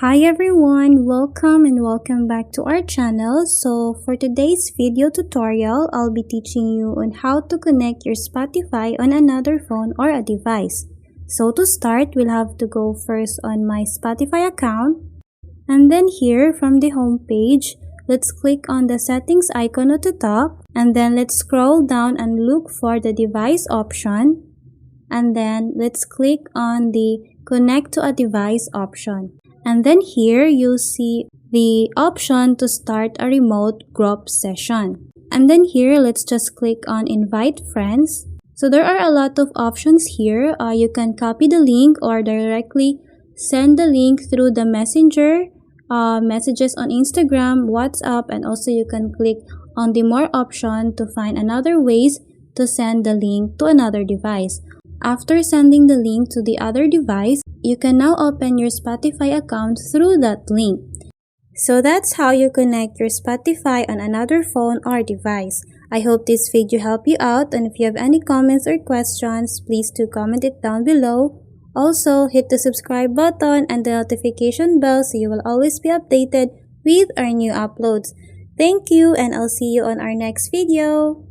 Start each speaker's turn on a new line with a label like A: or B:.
A: Hi everyone, welcome back to our channel. So for today's video tutorial, I'll be teaching you on how to connect your Spotify on another phone or a device. So to start, we'll have to go first on my Spotify account, and then here from the home page, let's click on the settings icon at the top, and then let's scroll down and look for the device option, and then let's click on the connect to a device option. And then here you'll see the option to start a remote group session. And then here, let's just click on invite friends. So there are a lot of options here. You can copy the link or directly send the link through the messenger, messages on Instagram, WhatsApp, and also you can click on the more option to find another ways to send the link to another device. After sending the link to the other device, you can now open your Spotify account through that link. So that's how you connect your Spotify on another phone or device. I hope this video helped you out, and if you have any comments or questions, please do comment it down below. Also, hit the subscribe button and the notification bell so you will always be updated with our new uploads. Thank you, and I'll see you on our next video.